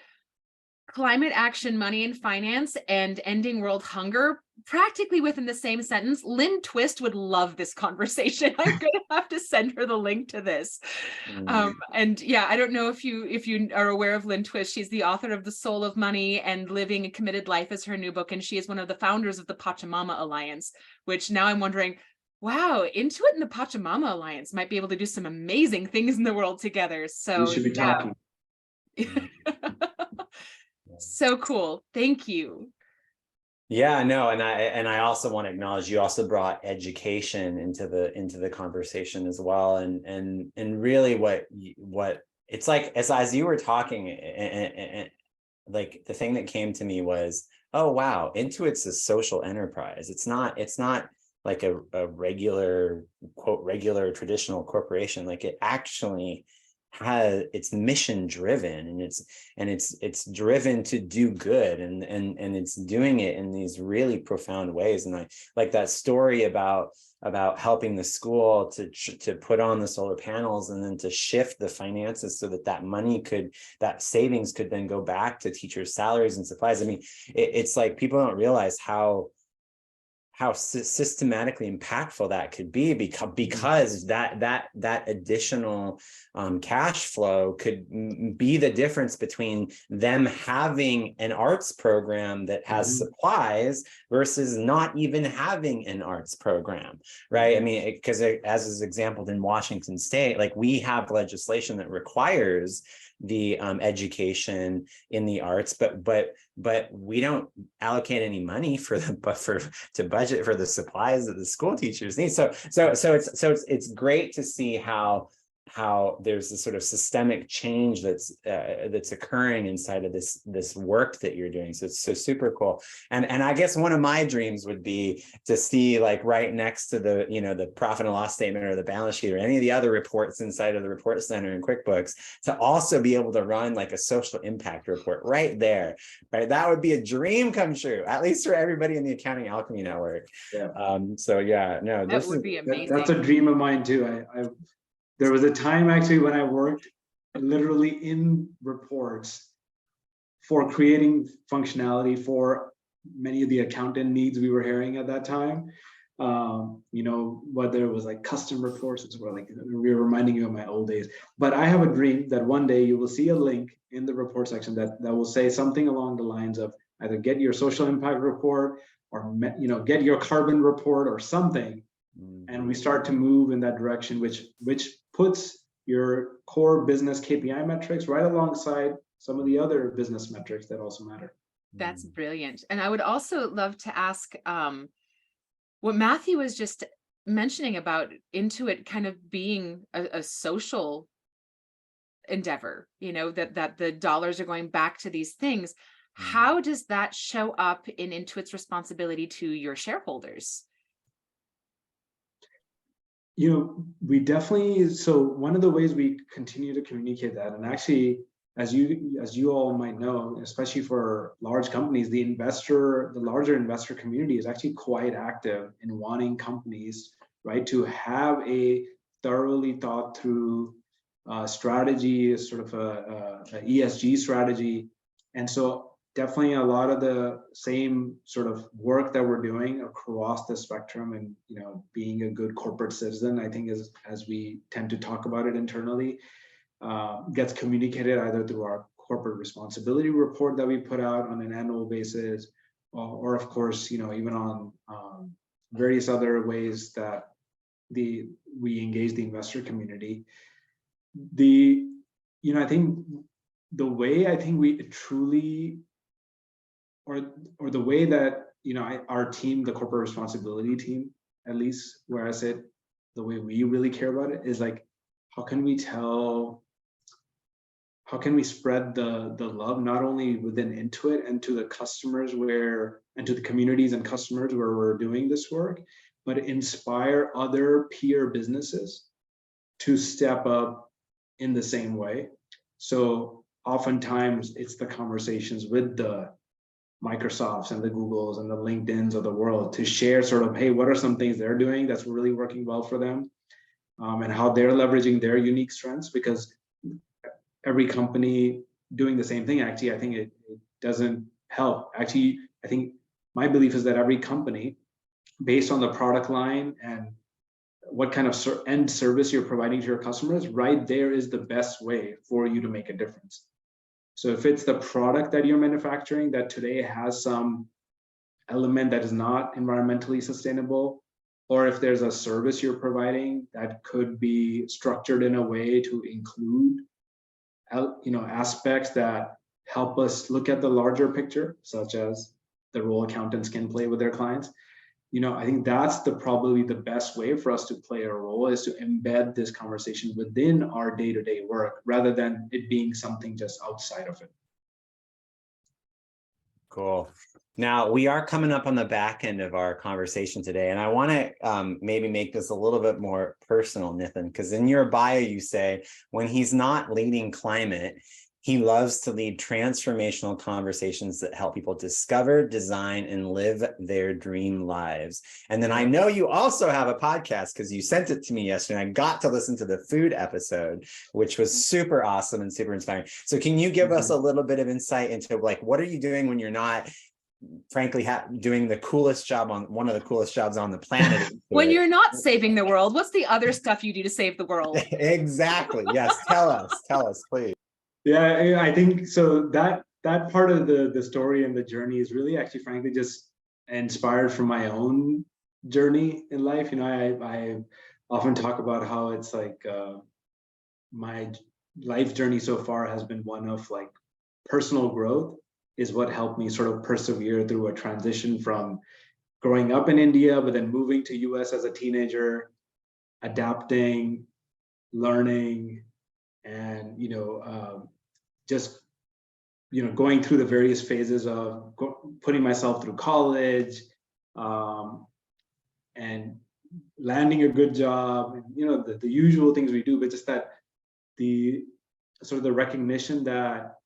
climate action, money and finance, and ending world hunger practically within the same sentence. Lynn Twist would love this conversation. I'm going to have to send her the link to this. And yeah, I don't know if you are aware of Lynn Twist. She's the author of The Soul of Money and Living a Committed Life is her new book. And she is one of the founders of the Pachamama Alliance, which now I'm wondering, wow, Intuit and the Pachamama Alliance might be able to do some amazing things in the world together. So we should be talking. So cool. Thank you. Yeah, no, and I also want to acknowledge you also brought education into the conversation as well, and really what it's like as you were talking, and like the thing that came to me was, oh wow, Intuit's a social enterprise. It's not like a regular traditional corporation. Like it actually it's mission driven, and it's driven to do good, and it's doing it in these really profound ways. And I like that story about helping the school to put on the solar panels and then to shift the finances so that savings could then go back to teachers' salaries and supplies. I mean, it's like people don't realize how systematically impactful that could be, because that additional cash flow could be the difference between them having an arts program that has supplies versus not even having an arts program, right? I mean, because as is exampled in Washington State, like we have legislation that requires the education in the arts, but we don't allocate any money to budget for the supplies that the school teachers need. So it's great to see how how there's this sort of systemic change that's occurring inside of this work that you're doing. So it's so super cool. And I guess one of my dreams would be to see, like, right next to the, you know, the profit and loss statement or the balance sheet or any of the other reports inside of the report center in QuickBooks, to also be able to run like a social impact report right there, right? That would be a dream come true, at least for everybody in the Accounting Alchemy Network. Yeah. So yeah, no, That would be amazing. That's a dream of mine too. There was a time actually when I worked literally in reports for creating functionality for many of the accountant needs we were hearing at that time. You know, whether it was like custom reports, it's where like we're reminding you of my old days. But I have a dream that one day you will see a link in the report section that will say something along the lines of either get your social impact report or, you know, get your carbon report or something. And we start to move in that direction, which puts your core business KPI metrics right alongside some of the other business metrics that also matter. That's brilliant. And I would also love to ask what Matthew was just mentioning about Intuit kind of being a social endeavor, you know, that the dollars are going back to these things. How does that show up in Intuit's responsibility to your shareholders? You know, we definitely, so one of the ways we continue to communicate that, and actually, as you all might know, especially for large companies, the larger investor community is actually quite active in wanting companies, right, to have a thoroughly thought through strategy, sort of a ESG strategy. And so definitely a lot of the same sort of work that we're doing across the spectrum, and, you know, being a good corporate citizen, I think, is, as we tend to talk about it internally, gets communicated either through our corporate responsibility report that we put out on an annual basis, or of course, you know, even on various other ways that we engage the investor community. You know, I think the way I think we truly, or the way that, you know, our team, the corporate responsibility team, at least where I sit, the way we really care about it is like, how can we spread the love, not only within Intuit and to the customers and to the communities and customers where we're doing this work, but inspire other peer businesses to step up in the same way. So oftentimes it's the conversations with the Microsofts and the Googles and the LinkedIns of the world to share sort of, hey, what are some things they're doing that's really working well for them, and how they're leveraging their unique strengths, because every company doing the same thing, actually, I think it doesn't help. Actually, I think my belief is that every company, based on the product line and what kind of end service you're providing to your customers, right there is the best way for you to make a difference. So if it's the product that you're manufacturing that today has some element that is not environmentally sustainable, or if there's a service you're providing that could be structured in a way to include, you know, aspects that help us look at the larger picture, such as the role accountants can play with their clients, you know, I think that's probably the best way for us to play a role, is to embed this conversation within our day-to-day work rather than it being something just outside of it. Cool. Now, we are coming up on the back end of our conversation today, and I want to maybe make this a little bit more personal, Nitin, because in your bio, you say when he's not leading climate, he loves to lead transformational conversations that help people discover, design, and live their dream lives. And then I know you also have a podcast, because you sent it to me yesterday. And I got to listen to the food episode, which was super awesome and super inspiring. So can you give us a little bit of insight into, like, what are you doing when you're not, frankly, doing the coolest job on one of the coolest jobs on the planet? When you're not saving the world, what's the other stuff you do to save the world? Exactly. Yes. Tell us, please. Yeah, I think so. That part of the story and the journey is really actually, frankly, just inspired from my own journey in life. You know, I often talk about how it's like my life journey so far has been one of like personal growth is what helped me sort of persevere through a transition from growing up in India, but then moving to US as a teenager, adapting, learning and, just, going through the various phases of putting myself through college, and landing a good job, the usual things we do, but just that the sort of the recognition that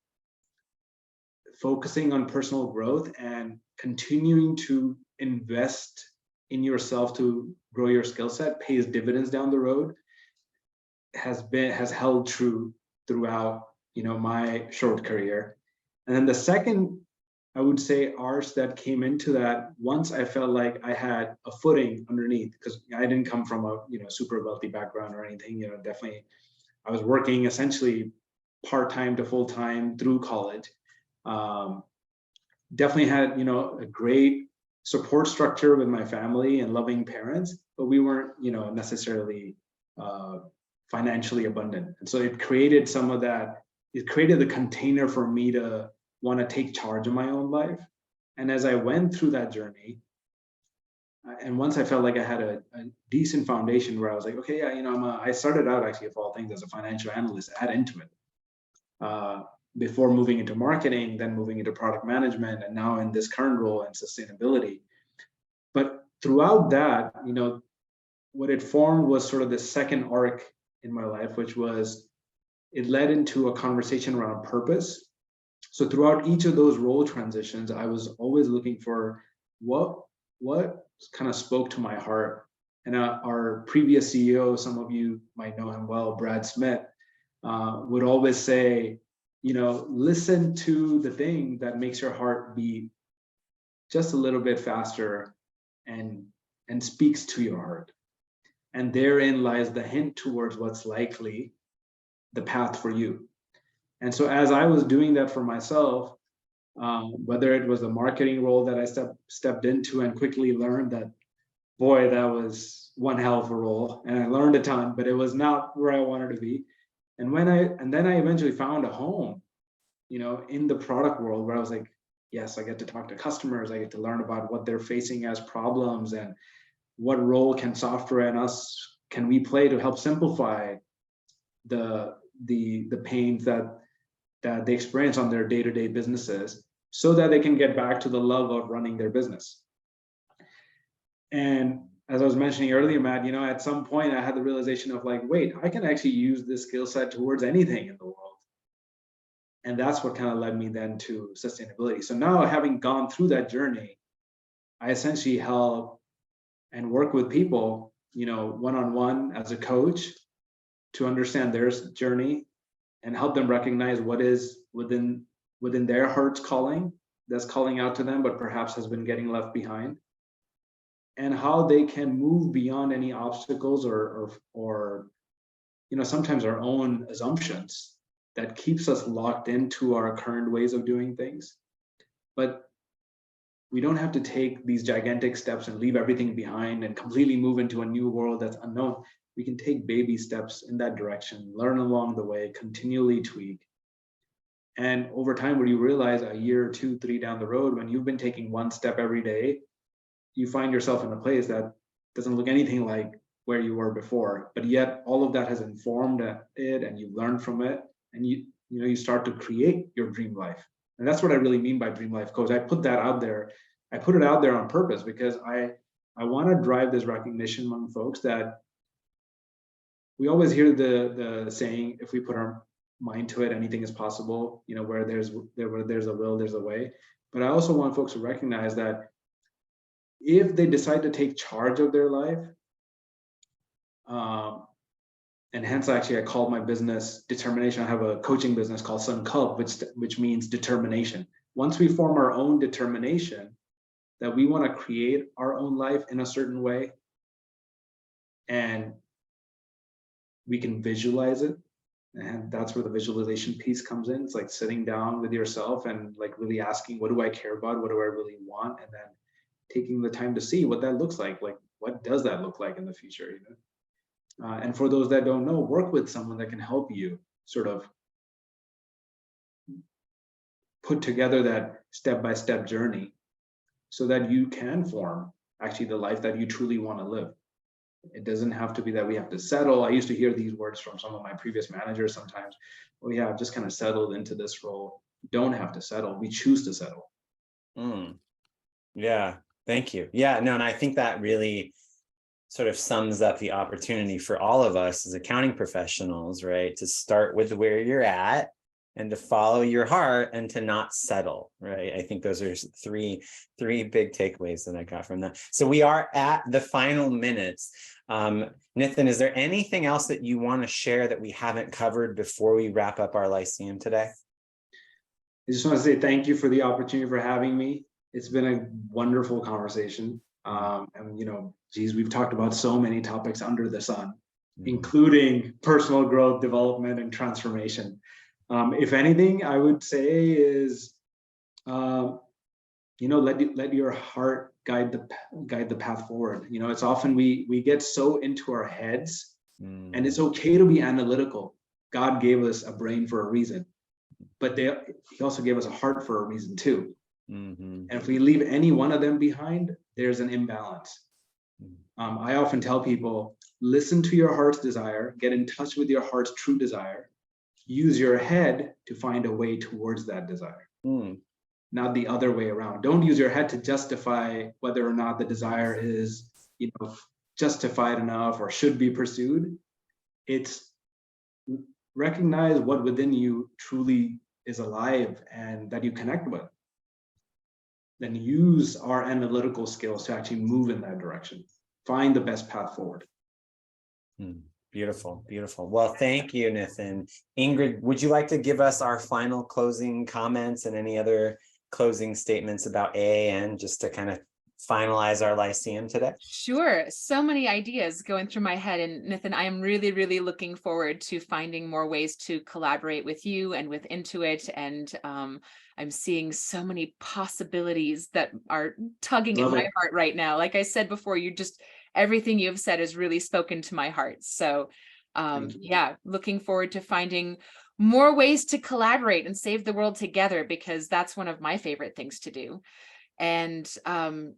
focusing on personal growth and continuing to invest in yourself to grow your skill set pays dividends down the road has held true throughout, my short career. And then the second, I would say, arch that came into that once I felt like I had a footing underneath, because I didn't come from a super wealthy background or anything. Definitely I was working essentially part-time to full-time through college. Definitely had a great support structure with my family and loving parents, but we weren't necessarily financially abundant. And so it created some of that. It created the container for me to want to take charge of my own life. And as I went through that journey, and once I felt like I had a decent foundation where I was like, okay, yeah, I started out actually of all things as a financial analyst at Intuit, before moving into marketing, then moving into product management, and now in this current role in sustainability. But throughout that, what it formed was sort of the second arc in my life, which was it led into a conversation around purpose. So throughout each of those role transitions, I was always looking for what kind of spoke to my heart. And our previous CEO, some of you might know him well, Brad Smith, would always say, listen to the thing that makes your heart beat just a little bit faster and speaks to your heart. And therein lies the hint towards what's likely the path for you. And so as I was doing that for myself, whether it was a marketing role that I stepped into and quickly learned that, boy, that was one hell of a role, and I learned a ton, but it was not where I wanted to be. And then I eventually found a home, in the product world where I was like, yes, I get to talk to customers, I get to learn about what they're facing as problems and what role can software and us can we play to help simplify the pains that they experience on their day-to-day businesses so that they can get back to the love of running their business. And as I was mentioning earlier, Matt, at some point I had the realization of like, wait, I can actually use this skill set towards anything in the world. And that's what kind of led me then to sustainability. So now, having gone through that journey, I essentially help and work with people, one-on-one as a coach to understand their journey and help them recognize what is within their heart's calling that's calling out to them, but perhaps has been getting left behind, and how they can move beyond any obstacles or sometimes our own assumptions that keeps us locked into our current ways of doing things. But we don't have to take these gigantic steps and leave everything behind and completely move into a new world that's unknown. We can take baby steps in that direction, learn along the way, continually tweak. And over time, when you realize a year, 2, 3 down the road, when you've been taking one step every day, you find yourself in a place that doesn't look anything like where you were before, but yet all of that has informed it and you've learned from it, and you start to create your dream life. And that's what I really mean by dream life coach. I put that out there. I put it out there on purpose because I want to drive this recognition among folks that we always hear the saying, if we put our mind to it, anything is possible. Where there's a will, there's a way. But I also want folks to recognize that if they decide to take charge of their life, and hence actually I called my business Determination. I have a coaching business called Sun Cub, which means determination. Once we form our own determination that we want to create our own life in a certain way, and we can visualize it, and that's where the visualization piece comes in. It's like sitting down with yourself and like really asking, what do I care about? What do I really want? And then taking the time to see what that looks like. Like, what does that look like in the future? And for those that don't know, work with someone that can help you sort of put together that step-by-step journey so that you can form actually the life that you truly want to live. It doesn't have to be that we have to settle. I used to hear these words from some of my previous managers sometimes. Well, yeah, I've just kind of settled into this role. Don't have to settle. We choose to settle. Yeah, thank you. Yeah, no, and I think that really sort of sums up the opportunity for all of us as accounting professionals, right? To start with where you're at and to follow your heart and to not settle, right? I think those are three big takeaways that I got from that. So we are at the final minutes. Nitin, is there anything else that you want to share that we haven't covered before we wrap up our Lyceum today? I just want to say thank you for the opportunity for having me. It's been a wonderful conversation. And geez, we've talked about so many topics under the sun, including personal growth, development, and transformation. If anything, I would say is, let your heart guide the path forward. It's often we get so into our heads, and it's okay to be analytical. God gave us a brain for a reason, but he also gave us a heart for a reason too. And if we leave any one of them behind, there's an imbalance. I often tell people, listen to your heart's desire, get in touch with your heart's true desire, use your head to find a way towards that desire, not the other way around. Don't use your head to justify whether or not the desire is, justified enough or should be pursued. It's recognize what within you truly is alive and that you connect with. Then use our analytical skills to actually move in that direction. Find the best path forward. Beautiful, beautiful. Well, thank you, Nitin. Ingrid, would you like to give us our final closing comments and any other closing statements about AAN, just to kind of finalize our Lyceum today? Sure. So many ideas going through my head. And Nitin, I am really, really looking forward to finding more ways to collaborate with you and with Intuit. And I'm seeing so many possibilities that are tugging at my heart right now. Like I said before, everything you've said has really spoken to my heart. So yeah, looking forward to finding more ways to collaborate and save the world together, because that's one of my favorite things to do. And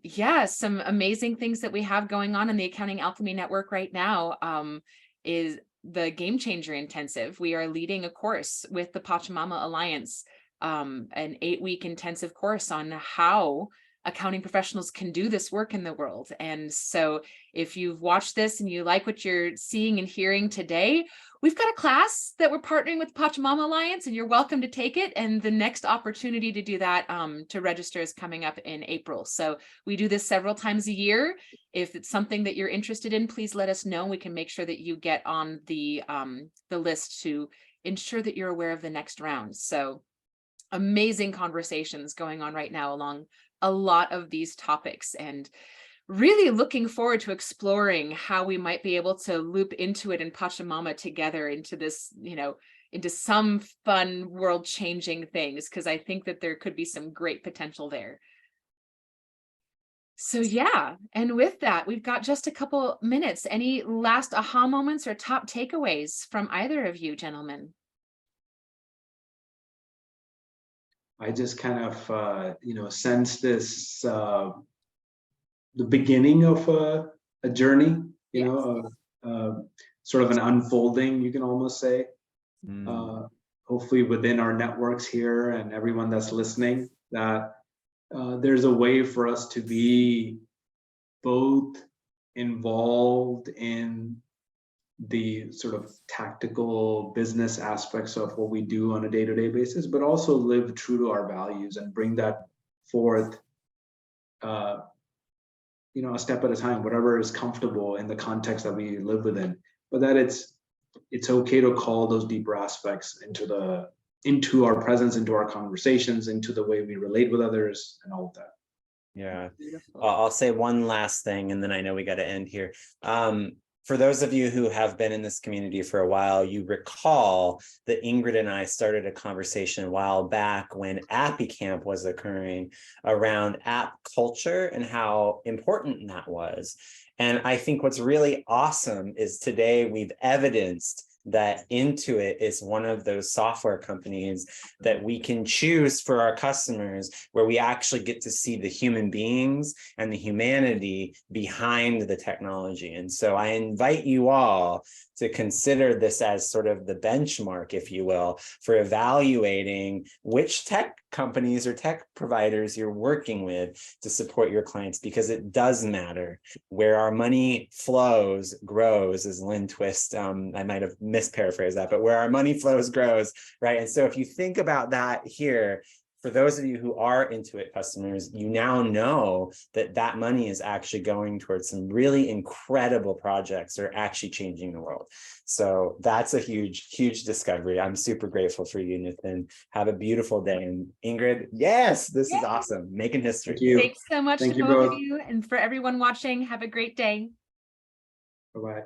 yeah, some amazing things that we have going on in the Accounting Alchemy Network right now is the Game Changer Intensive. We are leading a course with the Pachamama Alliance, an 8-week intensive course on how accounting professionals can do this work in the world. And so if you've watched this and you like what you're seeing and hearing today, we've got a class that we're partnering with Pachamama Alliance, and you're welcome to take it. And the next opportunity to do that, to register, is coming up in April. So we do this several times a year. If it's something that you're interested in, please let us know. We can make sure that you get on the list to ensure that you're aware of the next round. So amazing conversations going on right now along a lot of these topics, and really looking forward to exploring how we might be able to loop Intuit and Pachamama together into this, into some fun world-changing things, because I think that there could be some great potential there. So yeah, and with that, we've got just a couple minutes. Any last aha moments or top takeaways from either of you, gentlemen? I just kind of, sense this, the beginning of a journey, sort of an unfolding, you can almost say. Hopefully within our networks here and everyone that's listening, that there's a way for us to be both involved in the sort of tactical business aspects of what we do on a day-to-day basis, but also live true to our values and bring that forth, a step at a time, whatever is comfortable in the context that we live within. But that it's okay to call those deeper aspects into our presence, into our conversations, into the way we relate with others, and all of that. Yeah. I'll say one last thing, and then I know we got to end here. For those of you who have been in this community for a while, you recall that Ingrid and I started a conversation a while back when Appy Camp was occurring around app culture and how important that was. And I think what's really awesome is today we've evidenced that Intuit is one of those software companies that we can choose for our customers, where we actually get to see the human beings and the humanity behind the technology. And so I invite you all to consider this as sort of the benchmark, if you will, for evaluating which tech companies or tech providers you're working with to support your clients, because it does matter. Where our money flows, grows, as Lynn Twist, I might have misparaphrased that, but where our money flows, grows, right? And so if you think about that here, for those of you who are Intuit customers, you now know that that money is actually going towards some really incredible projects that are actually changing the world. So that's a huge, huge discovery. I'm super grateful for you, Nitin. Have a beautiful day. And Ingrid, yes, this is awesome. Making history. Thank you. Thanks so much Thank to you both of both. you. And for everyone watching, have a great day. Bye-bye.